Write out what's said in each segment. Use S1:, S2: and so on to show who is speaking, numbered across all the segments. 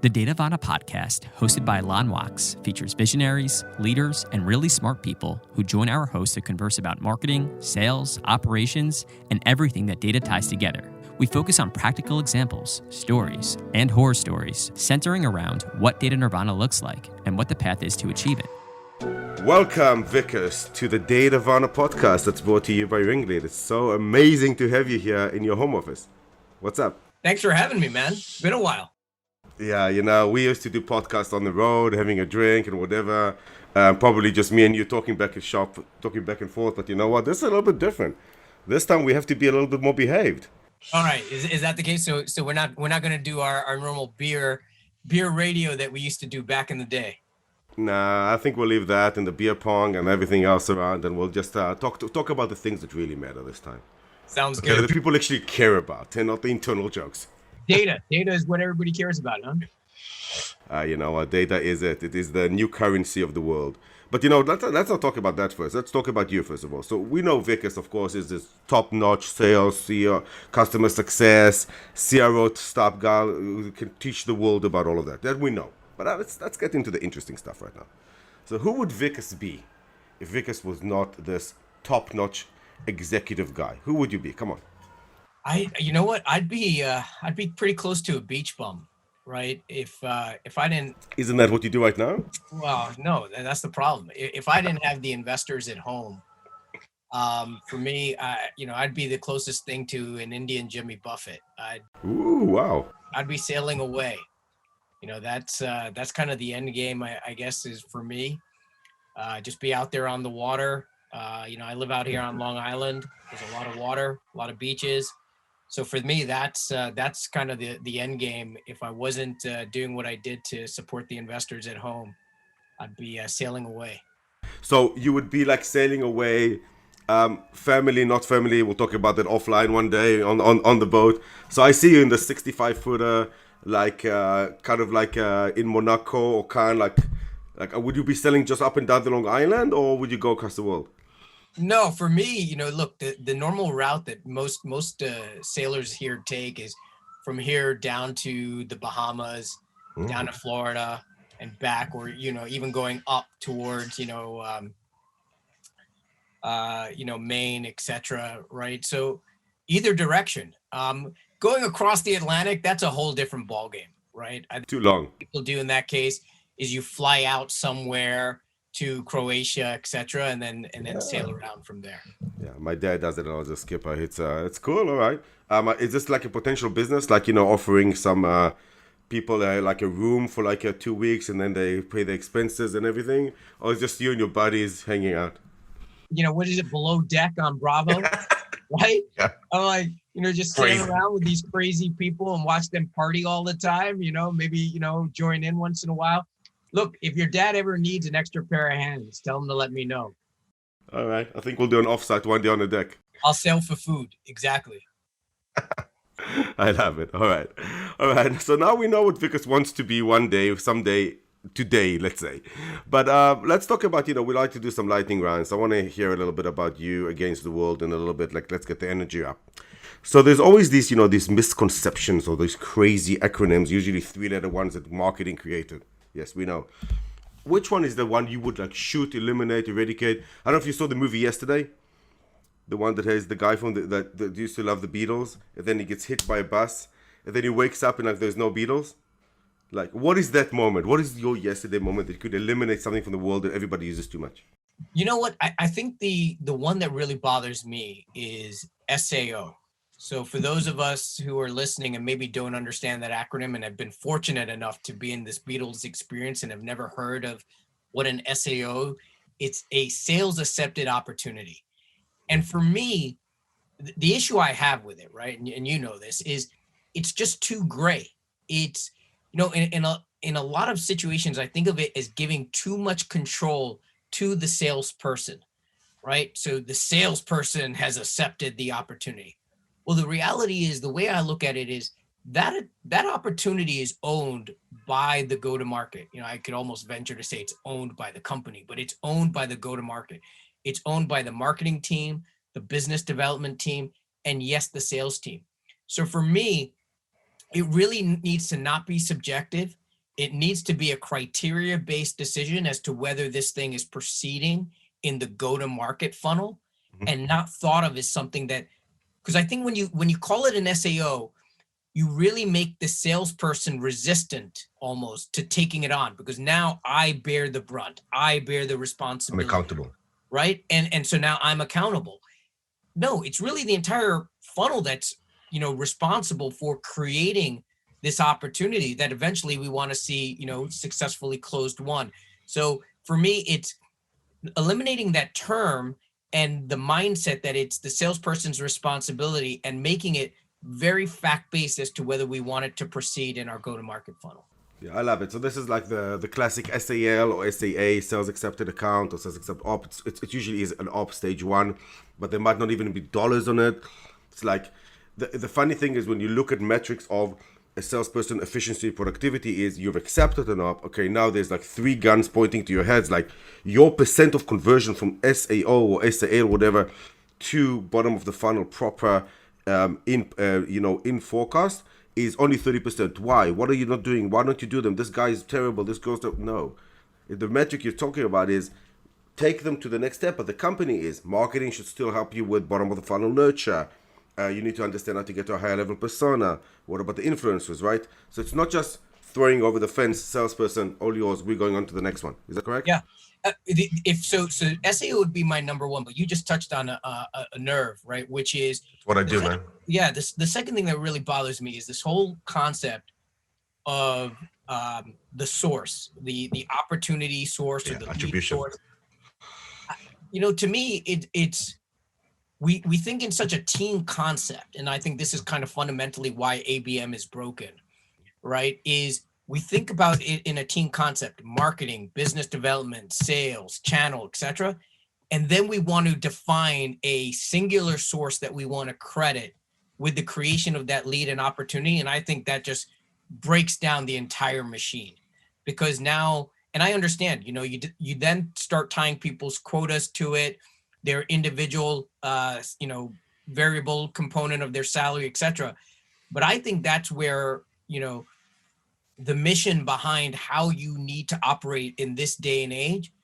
S1: The Datavana podcast, hosted by Lon Wax, features visionaries, leaders, and really smart people who join our hosts to converse about marketing, sales, operations, and everything that data ties together. We focus on practical examples, stories, and horror stories, centering around what Data Nirvana looks like and what the path is to achieve it.
S2: Welcome, Vikas, to the Datavana podcast that's brought to you by Ringlead. It's so amazing to have you here in your home office. What's up?
S3: Thanks for having me, man. It's been a while.
S2: Yeah, you know, we used to do podcasts on the road, having a drink and whatever. Probably just me and you talking back and forth. But you know what? This is a little bit different. This time we have to be a little bit more behaved.
S3: All right, is that the case? So we're not going to do our normal beer radio that we used to do back in the day.
S2: Nah, I think we'll leave that and the beer pong and everything else around, and we'll just talk about the things that really matter this time.
S3: Sounds
S2: Okay,
S3: good.
S2: that people actually care about, and not the internal jokes.
S3: Data is what everybody cares about, huh?
S2: You know what? Data is it. It is the new currency of the world. But you know, let's not talk about that first. Let's talk about you first of all. So we know Vikas, of course, is this top-notch sales, CEO, customer success, CRO top guy who can teach the world about all of that. That we know. But let's get into the interesting stuff right now. So who would Vikas be if Vikas was not this top-notch executive guy? Who would you be? Come on.
S3: You know what? I'd be pretty close to a beach bum, right? If I didn't.
S2: Isn't that what you do right now?
S3: Well, no, that's the problem. If I didn't have the investors at home, for me, I'd be the closest thing to an Indian Jimmy Buffett.
S2: Ooh, wow.
S3: I'd be sailing away. You know, that's kind of the end game, I guess, is for me. Just be out there on the water. I live out here on Long Island. There's a lot of water, a lot of beaches. So for me, that's kind of the end game. If I wasn't doing what I did to support the investors at home, I'd be sailing away.
S2: So you would be like sailing away, family, not family. We'll talk about that offline one day on the boat. So I see you in the 65-footer, like kind of like in Monaco, or kind of like would you be sailing just up and down the Long Island, or would you go across the world?
S3: No, for me, look, the normal route that most sailors here take is from here down to the Bahamas, down to Florida and back, or, even going up towards, Maine, etc. Right. So either direction, going across the Atlantic, that's a whole different ballgame. Right.
S2: Too long.
S3: What people do in that case is you fly out somewhere to Croatia, etc., and then sail around from there.
S2: Yeah, my dad does it as a skipper. It's cool, all right. Is this like a potential business, like offering some people like a room for like 2 weeks, and then they pay the expenses and everything, or is just you and your buddies hanging out?
S3: What is it, below deck on Bravo, right?
S2: Yeah.
S3: I'm like, just sitting around with these crazy people and watch them party all the time. Maybe join in once in a while. Look, if your dad ever needs an extra pair of hands, tell him to let me know.
S2: All right. I think we'll do an offsite one day on the deck.
S3: I'll sell for food. Exactly.
S2: I love it. All right. So now we know what Vikas wants to be one day, someday, today, let's say. But let's talk about, we like to do some lightning rounds. I want to hear a little bit about you against the world, and a little bit like, let's get the energy up. So there's always these, these misconceptions or these crazy acronyms, usually 3-letter ones that marketing created. Yes, we know. Which one is the one you would like shoot, eliminate, eradicate? I don't know if you saw the movie yesterday. The one that has the guy from that used to love the Beatles, and then he gets hit by a bus, and then he wakes up and like there's no Beatles. Like, what is that moment? What is your yesterday moment that could eliminate something from the world that everybody uses too much?
S3: You know what? I think the one that really bothers me is SAO. So for those of us who are listening and maybe don't understand that acronym, and have been fortunate enough to be in this Beatles experience and have never heard of what an SAO, it's a sales accepted opportunity. And for me, the issue I have with it, right, and you know this, is it's just too gray. It's, in a lot of situations, I think of it as giving too much control to the salesperson, right? So the salesperson has accepted the opportunity. Well, the reality is, the way I look at it is that opportunity is owned by the go-to-market. I could almost venture to say it's owned by the company, but it's owned by the go-to-market. It's owned by the marketing team, the business development team, and yes, the sales team. So for me, it really needs to not be subjective. it needs to be a criteria-based decision as to whether this thing is proceeding in the go-to-market funnel and not thought of as something that, because I think when you call it an SAO, you really make the salesperson resistant almost to taking it on, because now I bear the brunt. I bear the responsibility.
S2: I'm accountable.
S3: Right? And so now I'm accountable. No, it's really the entire funnel that's, responsible for creating this opportunity that eventually we want to see, successfully closed won. So for me, it's eliminating that term and the mindset that it's the salesperson's responsibility and making it very fact-based as to whether we want it to proceed in our go-to-market funnel.
S2: Yeah, I love it. So this is like the classic SAL or SAA, sales accepted account, or sales accepted op. It usually is an op stage one, but there might not even be dollars on it. It's like the funny thing is when you look at metrics of a salesperson efficiency, productivity, is you've accepted an op. Okay, now there's like 3 guns pointing to your heads, like your percent of conversion from SAO or SAA or whatever to bottom of the funnel proper in forecast is only 30%. Why? What are you not doing? Why don't you do them? This guy is terrible. This goes to... No. The metric you're talking about is take them to the next step. But the company is marketing should still help you with bottom of the funnel nurture. You need to understand how to get to a higher level persona. What about the influencers, right? So it's not just throwing over the fence, salesperson, all yours, we're going on to the next one. Is that correct?
S3: Yeah. If so SEO would be my number one, but you just touched on a nerve, right? Which is
S2: what I do, man.
S3: Yeah. The second thing that really bothers me is this whole concept of the source, the opportunity source, or the
S2: attribution
S3: source. To me, it's we think in such a team concept, and I think this is kind of fundamentally why ABM is broken, right? Is we think about it in a team concept: marketing, business development, sales, channel, etc. And then we want to define a singular source that we want to credit with the creation of that lead and opportunity. And I think that just breaks down the entire machine, because now, and I understand, you then start tying people's quotas to it, their individual, variable component of their salary, etc. But I think that's where, the mission behind how you need to operate in this day and age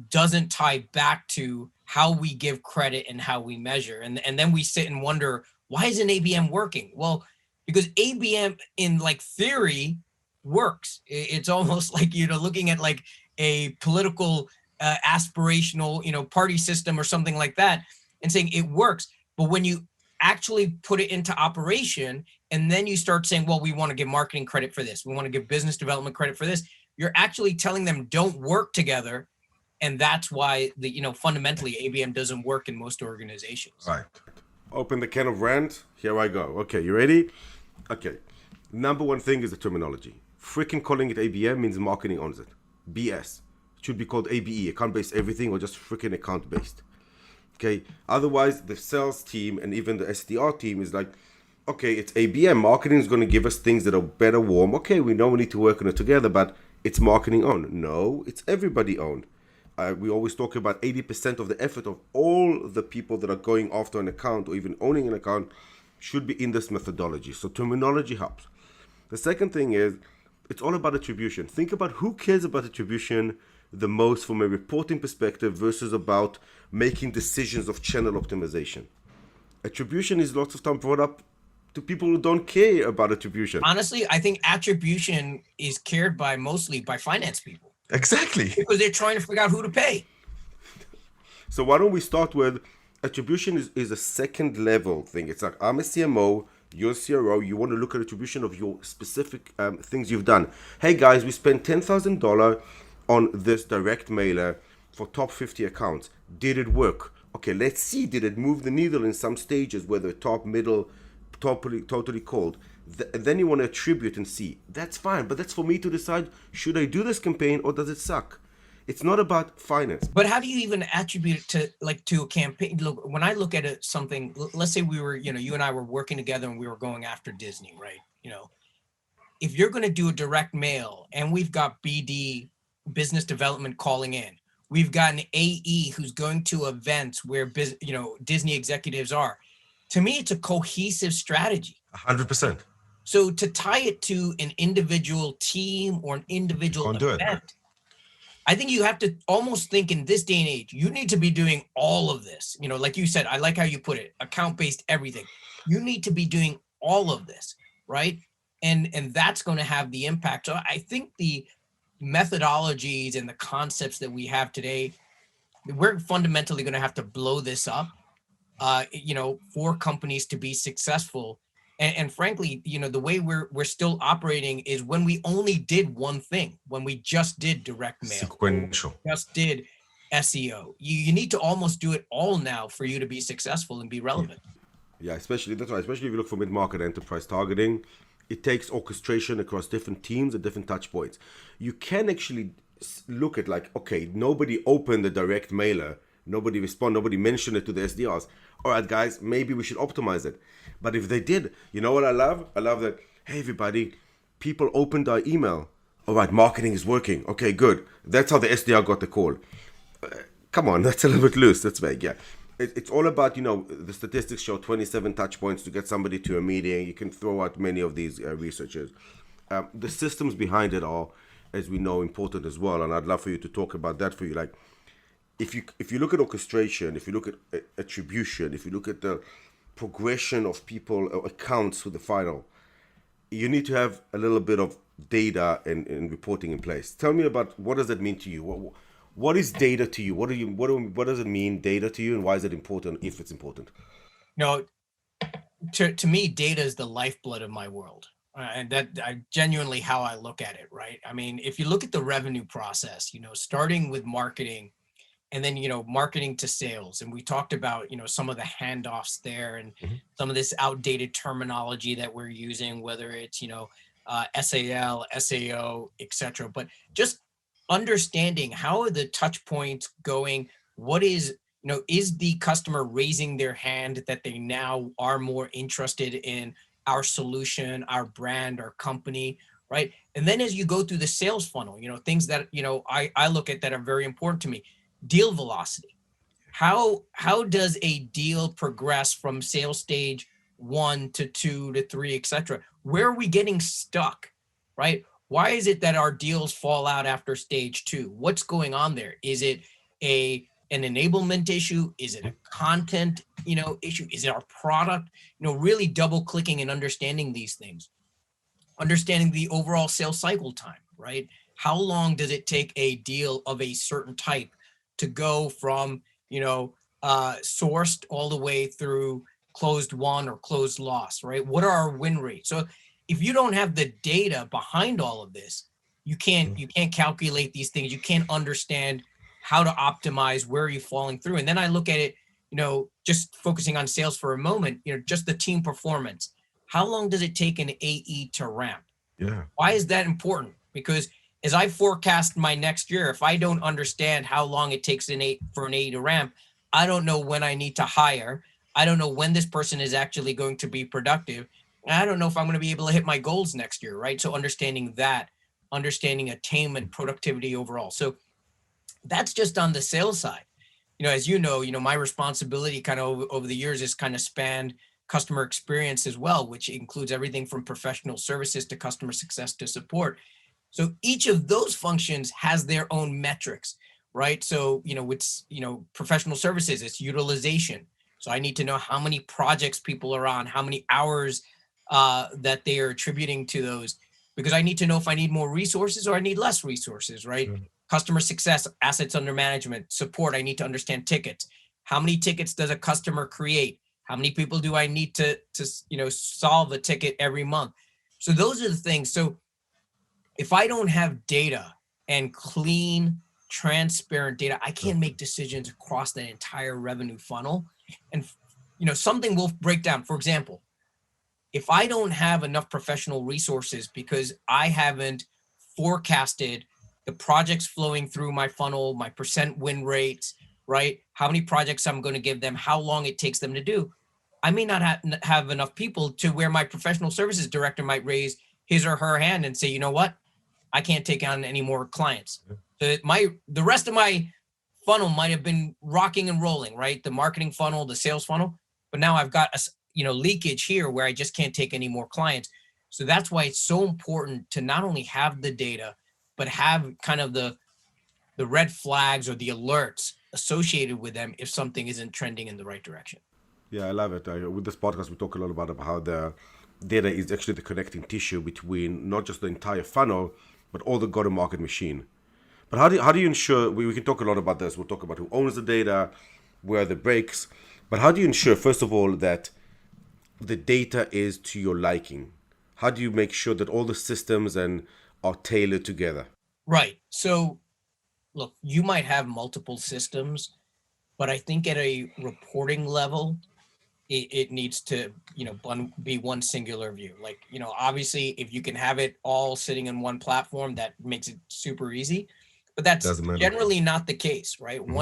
S3: doesn't tie back to how we give credit and how we measure. And then we sit and wonder, why isn't ABM working? Well, because ABM in like theory works. It's almost like, looking at like a political aspirational, party system or something like that and saying it works. But when you actually put it into operation, and then you start saying, well, we want to give marketing credit for this, we want to give business development credit for this, you're actually telling them don't work together. And that's why fundamentally ABM doesn't work in most organizations.
S2: Right. Open the can of rant. Here I go. Okay, you ready? Okay. Number one thing is the terminology. Freaking calling it ABM means marketing owns it. BS. It should be called ABE, account-based everything, or just freaking account-based. Okay. Otherwise, the sales team and even the SDR team is like, okay, it's ABM. Marketing is going to give us things that are better warm. Okay, we know we need to work on it together, but it's marketing owned. No, it's everybody owned. We always talk about 80% of the effort of all the people that are going after an account or even owning an account should be in this methodology. So terminology helps. The second thing is it's all about attribution. Think about who cares about attribution the most from a reporting perspective versus about making decisions of channel optimization. Attribution is lots of time brought up to people who don't care about attribution.
S3: Honestly, I think attribution is cared by mostly by finance people.
S2: Exactly.
S3: Because they're trying to figure out who to pay.
S2: So why don't we start with attribution is a second level thing. It's like, I'm a CMO, you're a CRO, you want to look at attribution of your specific things you've done. Hey guys, we spent $10,000 on this direct mailer for top 50 accounts. Did it work? Okay, let's see, did it move the needle in some stages, whether top, middle, totally cold? Then you want to attribute and see. That's fine, but that's for me to decide, should I do this campaign or does it suck? It's not about finance.
S3: But how do you even attribute it to a campaign? Look, when I look at something, let's say we were, you and I were working together and we were going after Disney, right? If you're going to do a direct mail and we've got BD, business development, calling in, we've got an AE who's going to events where Disney executives are. To me, it's a cohesive strategy.
S2: 100%.
S3: So to tie it to an individual team or an individual event, I think you have to almost think in this day and age, you need to be doing all of this. You know, like you said, I like how you put it, account-based everything. You need to be doing all of this, right? And that's going to have the impact. So I think the methodologies and the concepts that we have today, we're fundamentally going to have to blow this up, you know, for companies to be successful. And frankly, you know, the way we're still operating is when we only did one thing, when we just did direct mail,
S2: sequential,
S3: just did SEO. You need to almost do it all now for you to be successful and be relevant.
S2: Yeah, especially that's right. Especially if you look for mid-market enterprise targeting, it takes orchestration across different teams and different touch points. You can actually look at like, okay, nobody opened the direct mailer, nobody responded, nobody mentioned it to the SDRs. All right, guys, maybe we should optimize it. But if they did, you know what I love? I love that, hey, everybody, people opened our email. All right, marketing is working. Okay, good. That's how the SDR got the call. Come on, that's a little bit loose. That's vague, yeah. It's all about, you know, the statistics show 27 touch points to get somebody to a meeting. You can throw out many of these researchers. The systems behind it are, as we know, important as well. And I'd love for you to talk about that for you. Like, if you look at orchestration, if you look at attribution, if you look at the progression of people or accounts to the final, you need to have a little bit of data and reporting in place. Tell me about, what does that mean to you? What is data to you? What does it mean, data to you, and why is it important, if it's important?
S3: No, to me, data is the lifeblood of my world. And that genuinely how I look at it, right? I mean, if you look at the revenue process, you know, starting with marketing and then, you know, marketing to sales. And we talked about, you know, some of the handoffs there and some of this outdated terminology that we're using, whether it's, you know, SAL, SAO, et cetera. But just understanding how are the touch points going? What is, you know, is the customer raising their hand that they now are more interested in our solution, our brand, our company, right? And then as you go through the sales funnel, you know, things that, you know, I look at that are very important to me. Deal velocity. How does a deal progress from sales stage 1 to 2 to 3, et cetera? Where are we getting stuck, right? Why is it that our deals fall out after stage 2? What's going on there? Is it an enablement issue? Is it a content, you know, issue? Is it our product? You know, really double clicking and understanding these things. Understanding the overall sales cycle time, right? How long does it take a deal of a certain type to go from, you know, sourced all the way through closed won or closed loss, right? What are our win rates? So if you don't have the data behind all of this, you can't calculate these things. You can't understand how to optimize, where are you falling through. And then I look at it, you know, just focusing on sales for a moment, you know, just the team performance. How long does it take an AE to ramp?
S2: Yeah.
S3: Why is that important? Because as I forecast my next year, if I don't understand how long it takes for an AE to ramp, I don't know when I need to hire. I don't know when this person is actually going to be productive. And I don't know if I'm going to be able to hit my goals next year, right? So understanding that, understanding attainment, productivity overall. So that's just on the sales side. You know, as you know, my responsibility kind of over the years has kind of spanned customer experience as well, which includes everything from professional services to customer success to support. So each of those functions has their own metrics, right? So, it's, professional services, it's utilization. So I need to know how many projects people are on, how many hours that they are attributing to those, because I need to know if I need more resources or I need less resources, right? Mm-hmm. Customer success, assets under management, support, I need to understand tickets. How many tickets does a customer create? How many people do I need to solve a ticket every month? So those are the things. So if I don't have data and clean, transparent data, I can't make decisions across the entire revenue funnel. And, something will break down. For example, if I don't have enough professional resources because I haven't forecasted the projects flowing through my funnel, my percent win rates, right? How many projects I'm going to give them, how long it takes them to do. I may not have enough people to where my professional services director might raise his or her hand and say, you know what? I can't take on any more clients. So the rest of my funnel might have been rocking and rolling, right? The marketing funnel, the sales funnel, but now I've got a leakage here where I just can't take any more clients. So that's why it's so important to not only have the data, but have kind of the red flags or the alerts associated with them if something isn't trending in the right direction.
S2: Yeah, I love it. With this podcast, we talk a lot about how the data is actually the connecting tissue between not just the entire funnel, but all the go-to-market machine. But how do you ensure, we can talk a lot about this, we'll talk about who owns the data, where are the breaks, but how do you ensure, first of all, that the data is to your liking? How do you make sure that all the systems are tailored together?
S3: Right. So look, you might have multiple systems, but I think at a reporting level, it needs to, be one singular view. Like, obviously if you can have it all sitting in one platform, that makes it super easy, but that's generally not the case, right? Mm-hmm.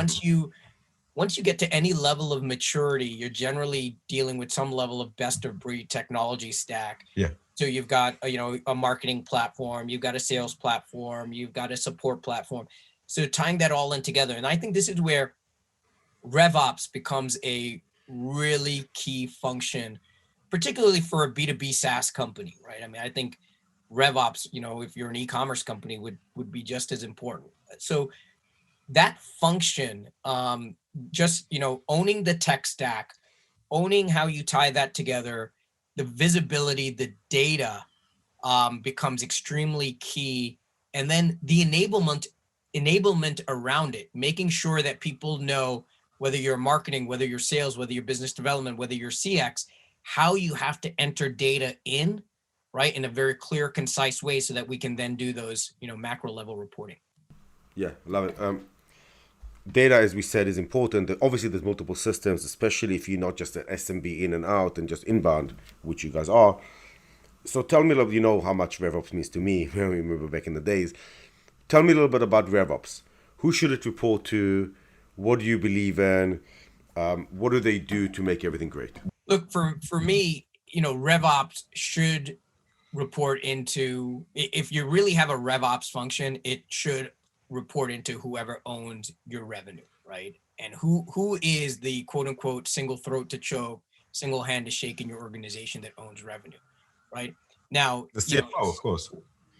S3: Once you get to any level of maturity, you're generally dealing with some level of best of breed technology stack.
S2: Yeah.
S3: So you've got, a marketing platform, you've got a sales platform, you've got a support platform. So tying that all in together. And I think this is where Rev Ops becomes a really key function, particularly for a B2B SaaS company, right? I mean, I think Rev Ops, if you're an e-commerce company, would be just as important. So that function, just, owning the tech stack, owning how you tie that together, the visibility, the data becomes extremely key. And then the enablement around it, making sure that people know, whether you're marketing, whether you're sales, whether you're business development, whether you're CX, how you have to enter data in, right, in a very clear, concise way so that we can then do those, macro level reporting.
S2: Yeah, love it. Data, as we said, is important. Obviously, there's multiple systems, especially if you're not just an SMB in and out and just inbound, which you guys are. So tell me a little, how much RevOps means to me. I remember back in the days. Tell me a little bit about RevOps. Who should it report to? What do you believe in? What do they do to make everything great?
S3: Look, for me, RevOps should report into, if you really have a RevOps function, it should report into whoever owns your revenue, right? And who is the quote unquote single throat to choke, single hand to shake in your organization that owns revenue, right? Now,
S4: the CFO, of course.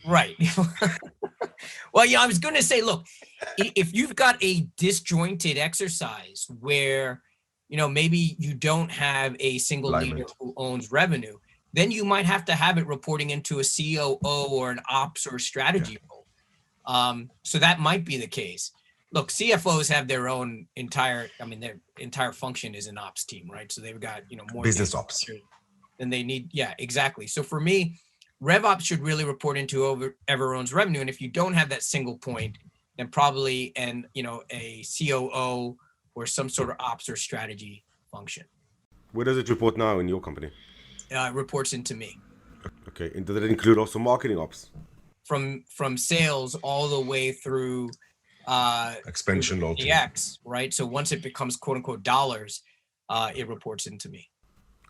S3: Right. Well, I was going to say, look, if you've got a disjointed exercise where, maybe you don't have a single leader who owns revenue, then you might have to have it reporting into a COO or an ops or strategy role. So that might be the case. Look, CFOs have their own their entire function is an ops team, right? So they've got, more
S4: business ops
S3: than they need. Yeah, exactly. So for me, RevOps should really report into whoever owns revenue. And if you don't have that single point, then probably a COO or some sort of ops or strategy function.
S2: Where does it report now in your company?
S3: It reports into me.
S2: Okay. And does it include also marketing ops?
S3: From sales all the way through
S4: expansion
S3: DX, right? So once it becomes quote unquote dollars, it reports into me.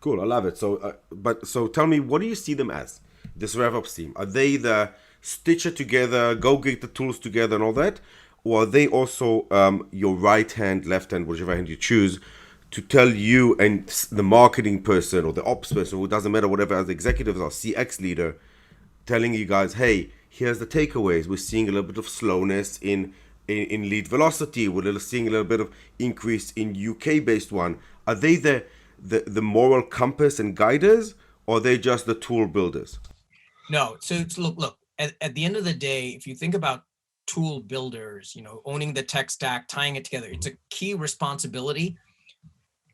S2: Cool. I love it. So, so tell me, what do you see them as? This RevOps team, are they the stitcher together, go get the tools together and all that? Or are they also your right hand, left hand, whichever hand you choose, to tell you and the marketing person or the ops person, who doesn't matter, whatever, as executives or CX leader, telling you guys, hey, here's the takeaways. We're seeing a little bit of slowness in lead velocity. We're seeing a little bit of increase in UK-based one. Are they the moral compass and guiders, or are they just the tool builders?
S3: No. So look, at the end of the day, if you think about tool builders, owning the tech stack, tying it together, it's a key responsibility.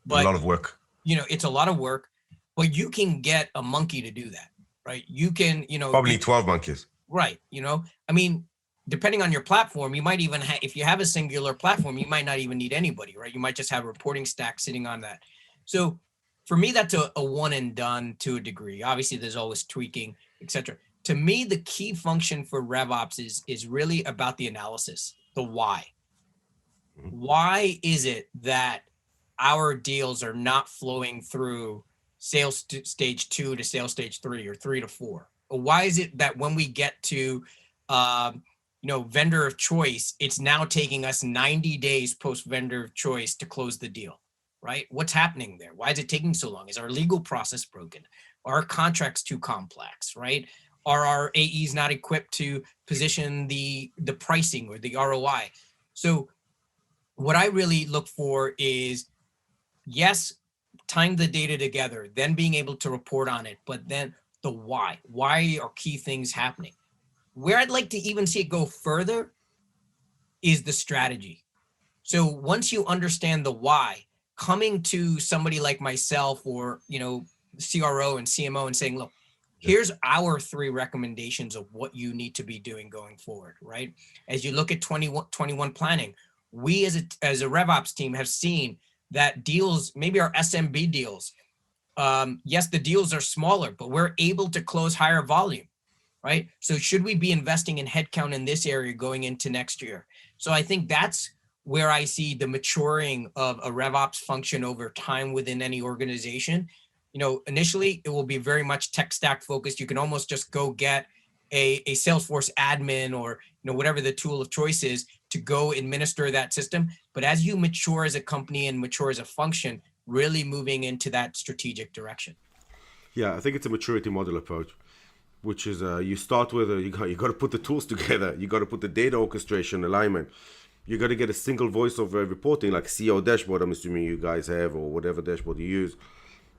S3: But
S4: a lot of work.
S3: It's a lot of work, but you can get a monkey to do that, right? You can,
S4: probably 12 monkeys.
S3: Right. Depending on your platform, you might even if you have a singular platform, you might not even need anybody, right? You might just have a reporting stack sitting on that. So for me, that's a one and done to a degree. Obviously, there's always tweaking, etc. To me, the key function for RevOps is really about the analysis, the why. Why is it that our deals are not flowing through sales stage 2 to sales stage 3 or 3 to 4? Or why is it that when we get to vendor of choice, it's now taking us 90 days post vendor of choice to close the deal, right? What's happening there? Why is it taking so long? Is our legal process broken? Are our contracts too complex, right? Are our AEs not equipped to position the pricing or the ROI? So what I really look for is, yes, tying the data together, then being able to report on it, but then the why. Why are key things happening? Where I'd like to even see it go further is the strategy. So once you understand the why, coming to somebody like myself or, CRO and CMO and saying, look, here's our 3 recommendations of what you need to be doing going forward, right? As you look at 21 planning, we as a Rev Ops team have seen that deals, maybe our SMB deals, yes, the deals are smaller, but we're able to close higher volume, right? So should we be investing in headcount in this area going into next year? So I think that's where I see the maturing of a Rev Ops function over time within any organization. Initially it will be very much tech stack focused. You can almost just go get a Salesforce admin or whatever the tool of choice is to go administer that system. But as you mature as a company and mature as a function, really moving into that strategic direction.
S2: Yeah, I think it's a maturity model approach, which is you start with you got to put the tools together. You got to put the data orchestration alignment. You got to get a single voice of reporting, like CEO dashboard. I'm assuming you guys have, or whatever dashboard you use,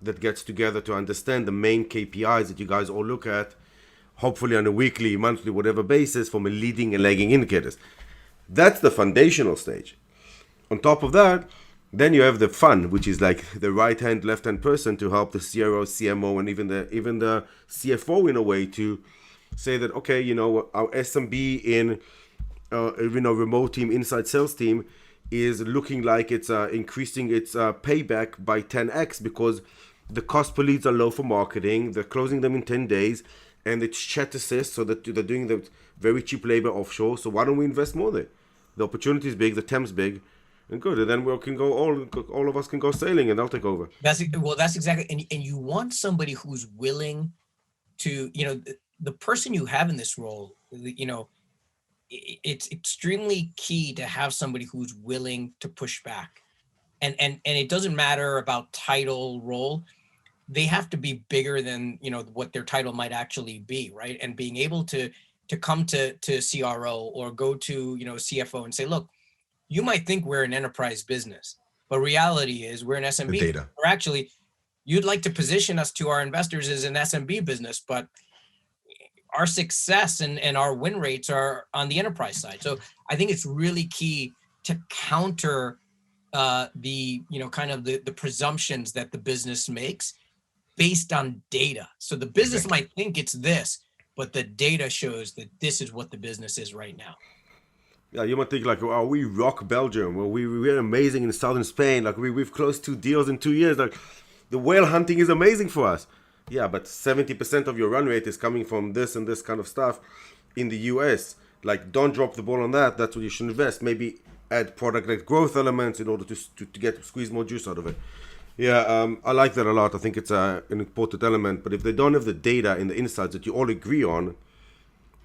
S2: that gets together to understand the main KPIs that you guys all look at, hopefully on a weekly, monthly, whatever basis, from a leading and lagging indicators. That's the foundational stage. On top of that, then you have the fun, which is like the right hand, left hand person to help the CRO, CMO, and even the CFO in a way to say that, okay, our SMB in remote team, inside sales team is looking like it's increasing its payback by 10x because the cost per leads are low for marketing. They're closing them in 10 days, and it's chat assist, so that they're doing the very cheap labor offshore. So why don't we invest more there? The opportunity is big, the TAM's big, and good. And then we can go all of us can go sailing, and they'll take over.
S3: That's exactly. And you want somebody who's willing to, the person you have in this role, it's extremely key to have somebody who's willing to push back. And it doesn't matter about title, role. They have to be bigger than, what their title might actually be, right? And being able to come to CRO or go to, CFO and say, look, you might think we're an enterprise business, but reality is we're an SMB.
S4: Data.
S3: Or actually, you'd like to position us to our investors as an SMB business, but our success and our win rates are on the enterprise side. So I think it's really key to counter the presumptions that the business makes based on data. So the business might think it's this, but the data shows that this is what the business is right now.
S2: Yeah, you might think like, oh, we rock Belgium. Well, we're amazing in southern Spain. Like we've closed 2 deals in 2 years. Like the whale hunting is amazing for us. Yeah, but 70% of your run rate is coming from this and this kind of stuff in the US. Like, don't drop the ball on that. That's what you should invest. Maybe add product-led growth elements in order to squeeze more juice out of it. Yeah, I like that a lot. I think it's an important element. But if they don't have the data and the insights that you all agree on,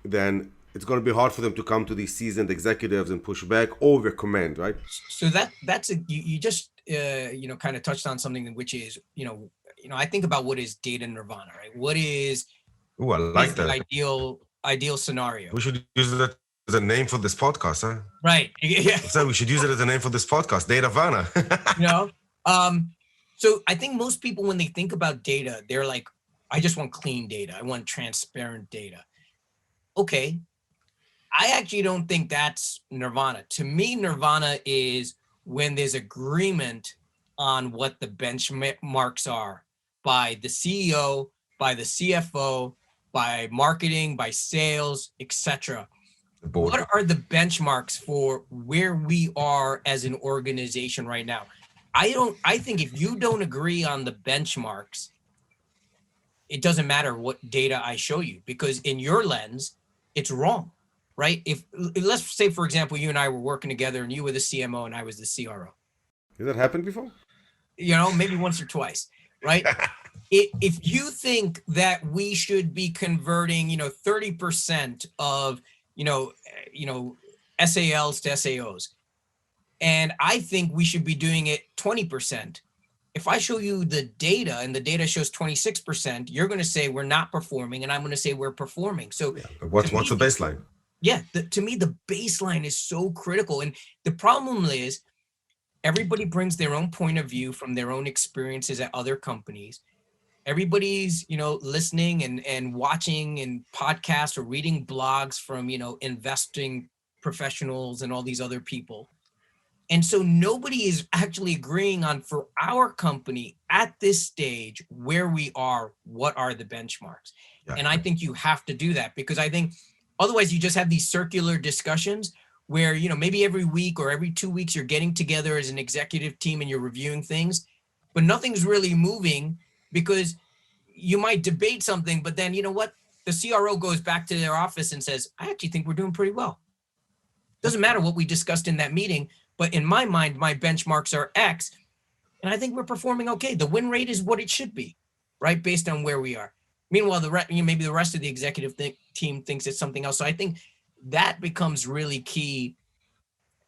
S2: then it's going to be hard for them to come to these seasoned executives and push back or recommend, right?
S3: So you just kind of touched on something which is I think about what is Data Nirvana, right? What is
S4: I like that
S3: ideal scenario?
S4: We should use that as a name for this podcast, huh?
S3: Right. Yeah.
S4: So we should use it as a name for this podcast, Datavana.
S3: So I think most people, when they think about data, they're like, I just want clean data. I want transparent data. Okay. I actually don't think that's Nirvana. To me, Nirvana is when there's agreement on what the benchmarks are by the CEO, by the CFO, by marketing, by sales, etc. What are the benchmarks for where we are as an organization right now? I think if you don't agree on the benchmarks, it doesn't matter what data I show you, because in your lens, it's wrong, right? If let's say, for example, you and I were working together and you were the CMO and I was the CRO.
S2: Has that happened before?
S3: Maybe once or twice, right? If you think that we should be converting, 30% of, SALs to SAOs, and I think we should be doing it 20%. if I show you the data and the data shows 26%, you're going to say we're not performing, and I'm going to say we're performing. So
S4: What's the baseline?
S3: Yeah, to me, the baseline is so critical. And the problem is everybody brings their own point of view from their own experiences at other companies. Everybody's, listening and watching and podcasts or reading blogs from, investing professionals and all these other people. And so nobody is actually agreeing on, for our company at this stage, where we are, what are the benchmarks. Yeah. And I think you have to do that, because I think otherwise you just have these circular discussions where, maybe every week or every 2 weeks you're getting together as an executive team and you're reviewing things, but nothing's really moving, because you might debate something, but then you know what? The CRO goes back to their office and says, I actually think we're doing pretty well. Doesn't matter what we discussed in that meeting, but in my mind, my benchmarks are X, and I think we're performing okay. The win rate is what it should be, right? Based on where we are. Meanwhile, maybe the rest of the executive team thinks it's something else. So I think that becomes really key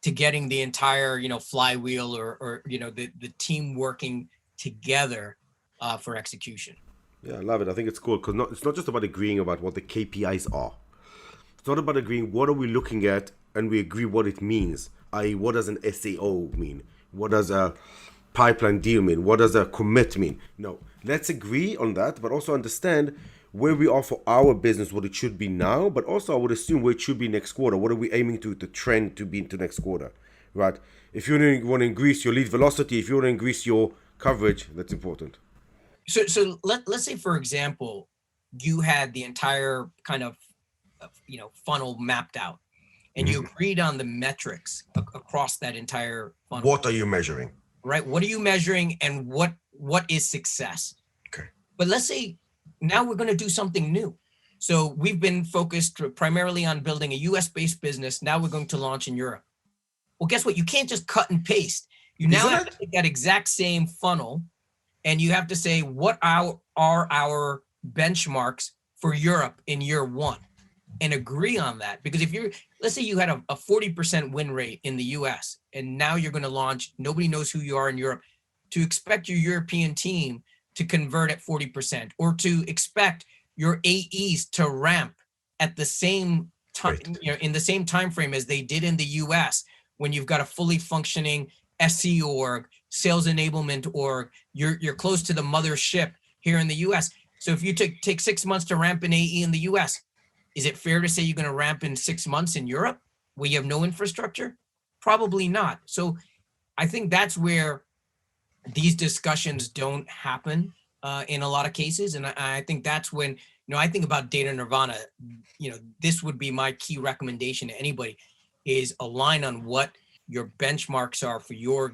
S3: to getting the entire, flywheel or the team working together for execution.
S2: Yeah, I love it. I think it's cool because it's not just about agreeing about what the KPIs are. It's not about agreeing what are we looking at and we agree what it means. I.e., what does an SAO mean? What does a pipeline deal mean? What does a commit mean? No, let's agree on that, but also understand where we are for our business, what it should be now, but also I would assume where it should be next quarter. What are we aiming to trend to be into next quarter, right? If you want to increase your lead velocity, if you want to increase your coverage, that's important.
S3: So let's say, for example, you had the entire kind of, funnel mapped out, and you agreed on the metrics across that entire funnel.
S4: What are you measuring?
S3: Right. What are you measuring, and what is success?
S4: Okay.
S3: But let's say now we're going to do something new. So we've been focused primarily on building a US-based business. Now we're going to launch in Europe. Well, guess what? You can't just cut and paste. You now have to take that exact same funnel, and you have to say, what are our benchmarks for Europe in year one, and agree on that. Because if let's say you had a 40% win rate in the US, and now you're going to launch, nobody knows who you are in Europe, to expect your European team to convert at 40%, or to expect your AEs to ramp at the same time, in the same time frame as they did in the US, when you've got a fully functioning SE org, sales enablement org, you're close to the mothership here in the US. So if you take 6 months to ramp an AE in the US, is it fair to say you're going to ramp in 6 months in Europe where you have no infrastructure? Probably not. So I think that's where these discussions don't happen in a lot of cases. And I think that's when, I think about Data Nirvana, this would be my key recommendation to anybody, is align on what your benchmarks are for your organization.